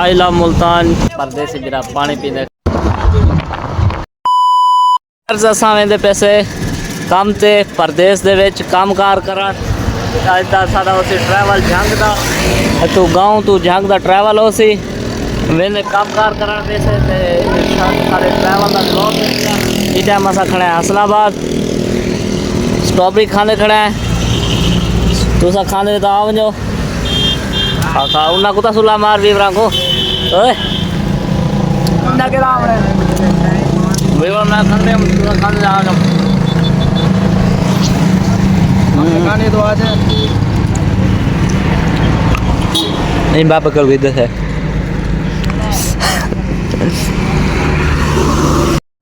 I love Multan परदेसी बिरा पानी पीने असां वेंदे पैसे काम ते परदेस दे विच काम कार करन अज दा साडा उसी ट्रैवल जंग दा तू गाँव तू जंग दा ट्रैवल होसी वेंदे काम कार करन पैसे ते सारे ट्रैवल दा ब्लॉग देखिया इस टाइम असां खड़े हैं हसनाबाद स्ट्रॉबेरी खाने खड़े हैं तुसा खाने तो आओ वञो खा उन्ना कुत्ता सुला मार वीवरा को ओए ना के राम रे वीवर मैं खाने तुसा खाने आओ ना खाने तो आज नहीं बाप कर विद है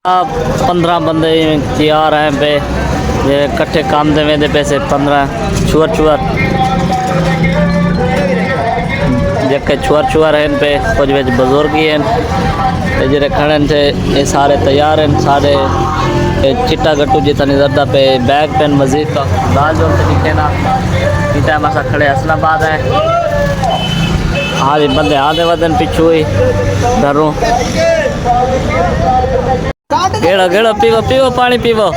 आप 15 बंदे तैयार हैं पे ये इकट्ठे काम दे में पैसे 15 छुअर जबकि छुअर हैं पे कुछ बिच बुजुर्ग ही हैं जे खड़े थे ये सारे तैयार हैं सारे चिट्टा गट्टू जितना नजरदा पे बैग पेन मजीद का दाल जो दिखे ना इस टाइम असा खड़े हसनाबाद है आधे बंदे आधे वदन पिछू ही डरूँ गेड़ो गेड़ो पीवो पीवो पानी पीवो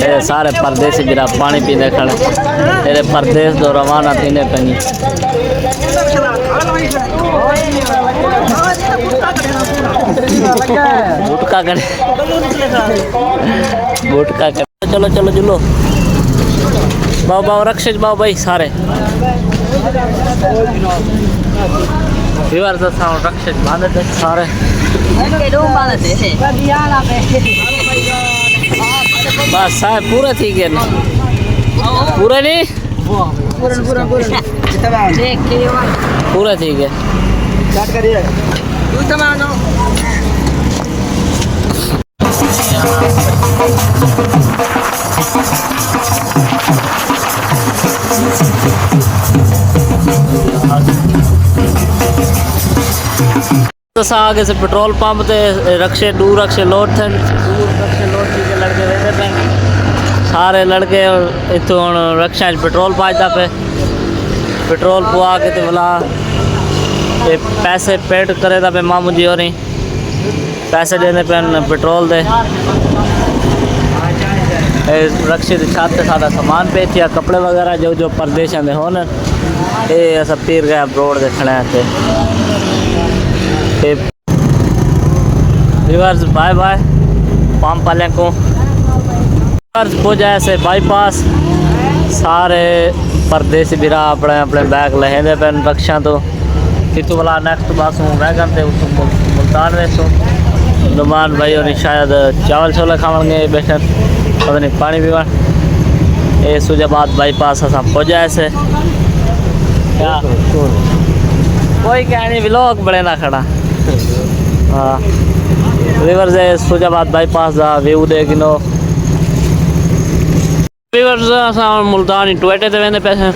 ये सारे परदेसी जरा पानी पीने खड़े तेरे परदेस तो रवाना थीने पेनी गुटका करे गुटका करे चलो चलो चलो बाओ बाओ रक्षित बाओ भाई सारे विवर साउंड रक्षित बांधे थे सारे बस साहब पूरा ठीक है पूरा नहीं पूरा ठीक है आगे से पेट्रोल पंप ते रक्षे दूर रक्षे लोड थे के लड़के रहते पे सारे लड़के इतों रक्षा पेट्रोल पाजदा पे पेट्रोल पुआ के तो बोला ये पैसे पेड करे पे मामू जी और पैसे देने पे पेट्रोल दे रक्षे की छत से सारा सामान पे थिया कपड़े वगैरह जो जो परदेशों में हो ये अस पीर गया रोड देखने रिवर्स बाय बाय पंप वाले को पहुँचा से बाईपास सारे परदेसी बिरा अपने अपने बैग लहेंदे पे रक्षा तो इतों वाला नेक्स्ट बस हूँ वैगन से मुल्तान वेसू नुमान भाई और शायद चावल छोले खावे बैठे पता नहीं पानी पीवा ये सुजाबाद बाईपास असा पहुँचा से क्या कोई क्या नहीं व्लॉग बड़े ना खड़ा हाँ रिवर से सुजाबाद बाईपास का व्यू देखनो रिवर से मुल्तान ही टोयटे ते वेंदे पैसे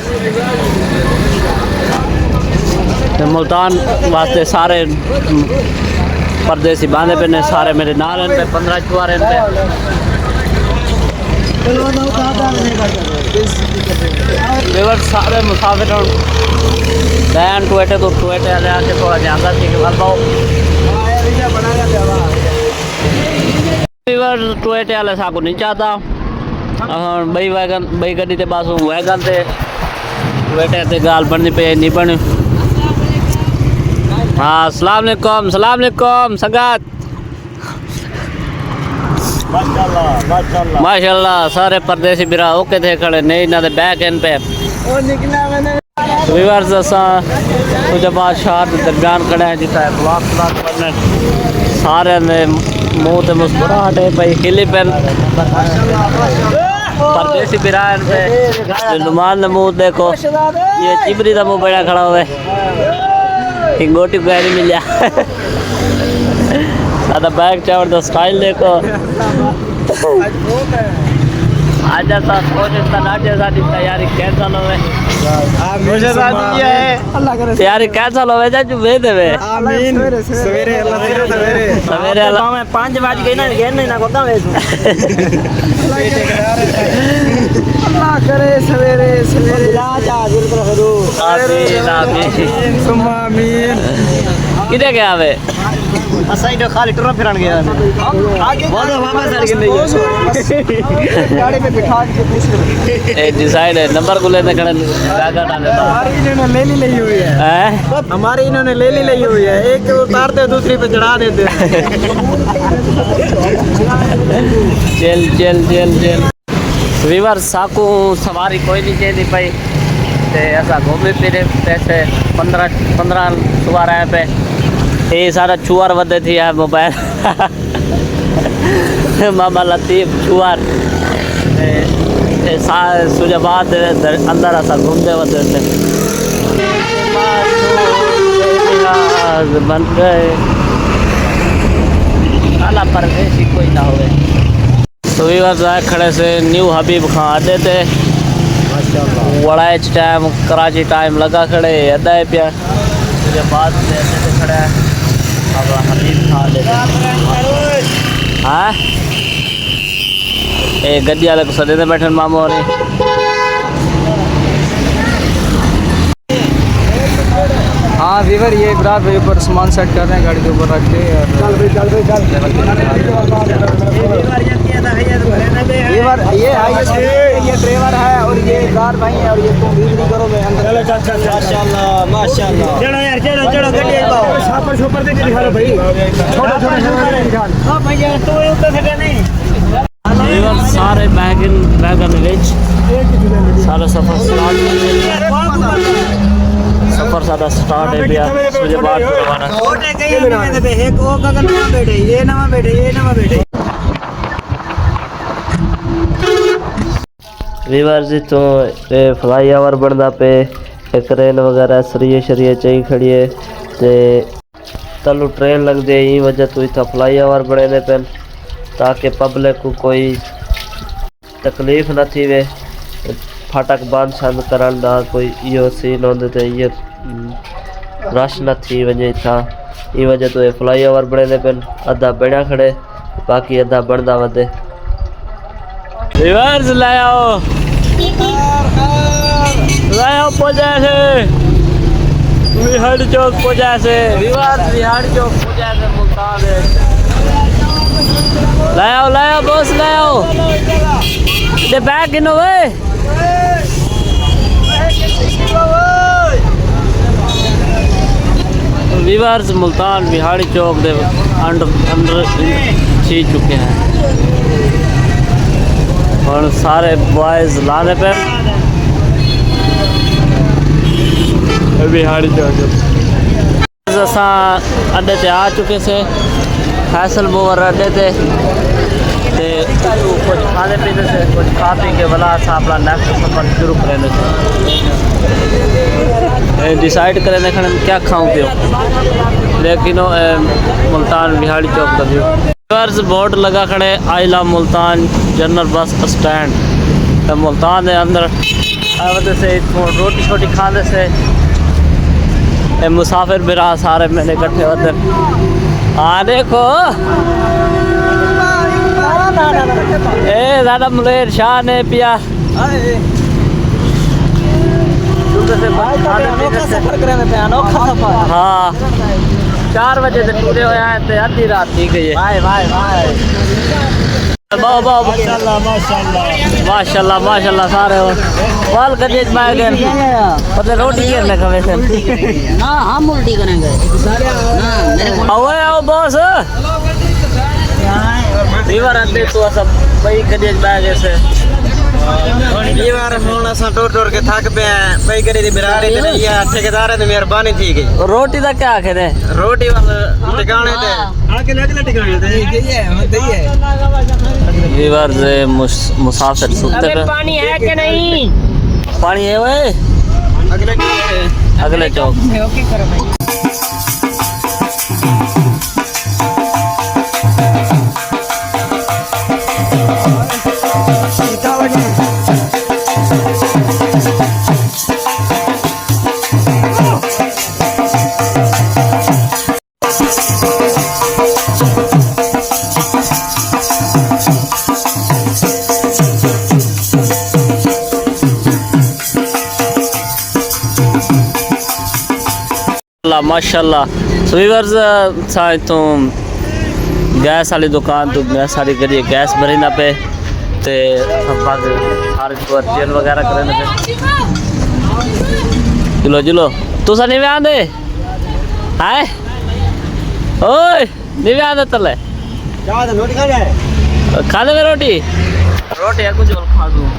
मुल्तान वास्ते सारे परदेसी बांधे पे ने सारे मेरे नाल पे 15 चुआरे पे रिवर सारे मुसाफिर दैन टोयटे तो टोयटे वाले आके थोड़ा ज़्यादा थी कि बाबा टोयटे वाले साकू नहीं चाहता बई वैगन बई गड्डी ते बस वैगन ते टोयटे ते गाल बननी पे नहीं बनी हाँ सलाम अलैकुम संगत माशाल्लाह सारे परदेसी बिरा ओके थे खड़े नहीं ना बैक इन पे रिवर्स सुजाबाद शहर के दरम्यान खड़े हैं जितना ब्लॉक करने सारे ने मुँह ते मुस्कुराहट है भाई हिली पेन परदेसी बिरान पे नुमान ने मुँह देखो ये चिबरी का मुँह बड़ा खड़ा हुआ है एक गोटी गाड़ी मिल जा सादा बैग चावर दा स्टाइल देखो आज ऐसा कोशिश का नाट्य साडी तैयारी कैंसल होवे मुझे शादी है तैयारी कैंसल होवे जा वे देवे आमीन सवेरे अल्लाह सवेरे सवेरे अल्लाह मैं 5 बज गई ना घेर नहीं ना कोदा वे अल्लाह करे सवेरे सवेरे राजा गुरु करो आमीन आमीन सुम्मा आमीन किदे गया वे असाई तो खाली टुरा फिरन गया बहुत वापस आ गए गाड़ी पे बिठा के पूछ ए डिसाइड है नंबर को लेने खड़े जागा डाले हमारी इन्होंने ले ली हुई है हैं हमारी इन्होंने ले ली हुई है एक उतारते हैं दूसरी पे चढ़ा देते हैं चल चल चल चल वीवर साकू सवारी कोई नहीं चाहिए पाई ते ऐसा घूमे फिरे पैसे 15 सवार आए पे ये सारा चुआर वधे थी है मोबाइल मामा लतीफ चुआर सुजाबाद अंदर ऐसा घूमते वधे बन गए आला परदेसी कोई ना हुए तो वीवर खड़े से न्यू हबीब खां अड्डे थे वड़ाइच टाइम कराची टाइम लगा खड़े अदा है पिया मुझे बाद में अड्डे से खड़ा है अब हबीब खां अड्डे हाँ ये गड्डी वाले को सदे थे बैठे मामू और हाँ वीवर ये इब्रार भाई ऊपर सामान सेट कर रहे हैं गाड़ी के ऊपर रख के ये ड्राइवर है और ये इब्रार भाई है और ये तुम बिजली करो मैं अंदर माशाल्लाह माशाल्लाह चलो यार चलो चलो गड्डी आओ छापर छुपर दे के दिखा लो भाई छोटे छोटे दिखा हां भैया तो ये उतर सके नहीं वीवर सारे बैगन विच सारा सफर सारा स्टार्ट है भैया मुझे बात करवाना छोटे कहीं में पे एक ओ गगन में बैठे ये नवा बैठे वीवर जी तो फ्लाई ओवर बनता पे क्रेन वगैरह सरिये शरिये चाहिए खड़ी है ते तलू ट्रेन लग दे यही वजह तो इतना फ्लाई ओवर बने पे ताकि पब्लिक को कोई तकलीफ़ न थी वे फाटक बंद छंद करण दा कोई इहो सीन होंदे ते ये रश न थी वजे था ई वजह तो ये फ्लाई ओवर बने पे अद्धा बणिया खड़े बाकी अद्धा बनदा वधे रिवर्स लाओ पहुंचा से विहाड़ चौक पहुंचा से विहाड़ चौक पहुंचा से मुल्तान लाओ बॉस लाओ दे बैग इन वे विवर्स मुल्तान बिहाड़ी चौक दे अंडर छी चुके हैं और सारे बॉयज लाने पे बिहाड़ी चौक असा अड्डे ते आ चुके से फैसल मोवर अड्डे ते कुछ खाने पीने से कुछ खा पी के वाला असा अपना नेक्स्ट सफर शुरू करेंगे डिसाइड करें खड़े क्या खाऊं पियो लेकिन मुल्तान बिहाड़ी चौक का व्यू वर्स बोर्ड लगा खड़े I love Multan general bus stand Multan के अंदर वजह से रोटी छोटी खाने से मुसाफिर बिरा सारे मैंने इकट्ठे होते हाँ देखो दादा मुलेर शाह ने पिया हाँ 4 बजे से टूरे हुए हैं आधी रात थी गई माशाल्लाह माशाल्लाह सारे वाल कजे में गए पता रोटी करने का वैसे ना हम उल्टी करेंगे आओ बॉस वीवर अंदे तो सब भाई कजे में गए से ये बार फोन असा टोर के थक पे भाई करे दी बिराड़ी ते या ठेकेदार ने मेहरबानी थी गई रोटी का क्या आखे थे रोटी वाले ठिकाने ते आके लगले ठिकाने ते यही है वीवर से मुसाफिर सुनते पे पानी है कि नहीं पानी है वे अगले चौक ओके करो भाई सीता माशाल्लाह सो व्यूअर्स सां तो गैस वाली दुकान तो गैस वाली करिए गैस भरींदा पे ते हर जेल वगैरह करें पे चलो चलो तुसा नहीं में आंदे हाय ओए नहीं में आंदे तले खा ले रोटी रोटी है कुछ खा दूँ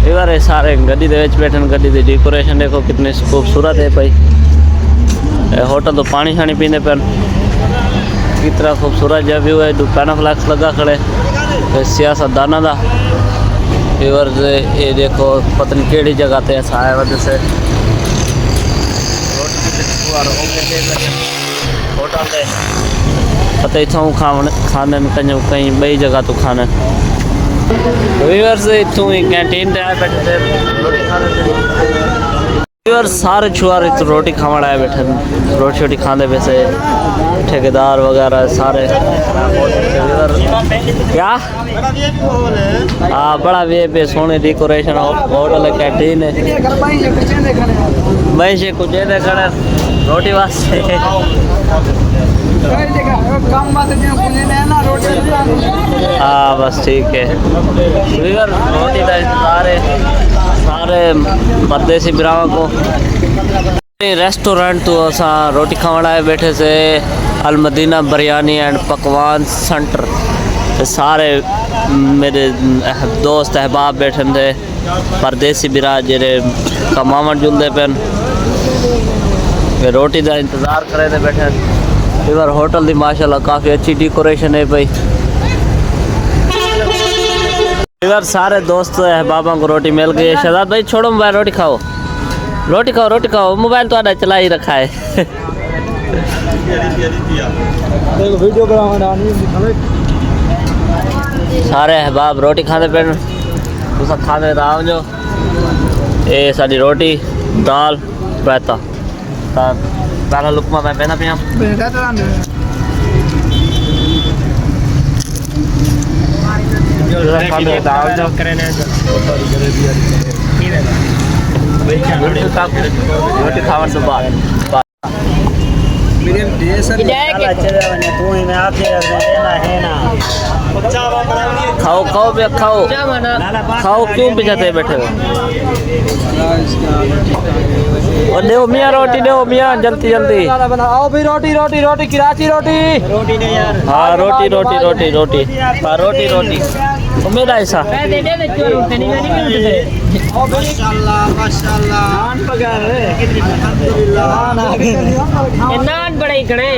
ये सारे गड्डी दे विच बैठन गड्डी दी डेकोरेशन देखो कितनी खूबसूरत है भाई होटल तो पानी शानी पीने पर कितना खूबसूरत जब व्यू है पैना फ्लैक्स लगा खड़े सियासतदाना दा ये देखो पता नहीं केड़ी जगह ते ऐसा है वजह से होटल दे पता इथों खाने कहीं बई जगह तो खाने व्यूअर्स इतों ही कैंटीन ते आए बैठे थे रोटी खाने व्यूअर्स सारे छुआरे तो रोटी खावन आए बैठे रोटी छोटी खाने वैसे ठेकेदार वगैरह सारे क्या हाँ बड़ा वे पे सोने डेकोरेशन होटल कैंटीन है मैं कुछ देखने रोटी वास्ते हाँ बस ठीक है रोटी का इंतजार है सारे परदेसी बिरावा को रेस्टोरेंट तो असा रोटी खावण आए बैठे से अल मदीना बिरयानी एंड पकवान सेंटर सारे मेरे दोस्त अहबाब बैठे थे परदेसी बिरा जेरे कमावन जुलते पेन रोटी का इंतज़ार करे थे बैठे इधर होटल दी माशाल्लाह काफ़ी अच्छी डेकोरेशन है भाई इधर सारे दोस्त अहबाबा को रोटी मिल गई है शहजाद भाई छोड़ो मोबाइल रोटी खाओ मोबाइल तो चला ही रखा है सारे अहबाब रोटी खाते पे तुसा खाने राव जो ये साड़ी रोटी दाल रायता पहला लुकमा मैं पहना पिया रोटी खावन से बाद खाओ क्यों बिजाते बैठे हो और दो मियाँ रोटी दो मियाँ जल्दी आओ भी रोटी कराची रोटी नहीं यार हाँ रोटी हाँ रोटी मेरा ऐसा नान बड़े खड़े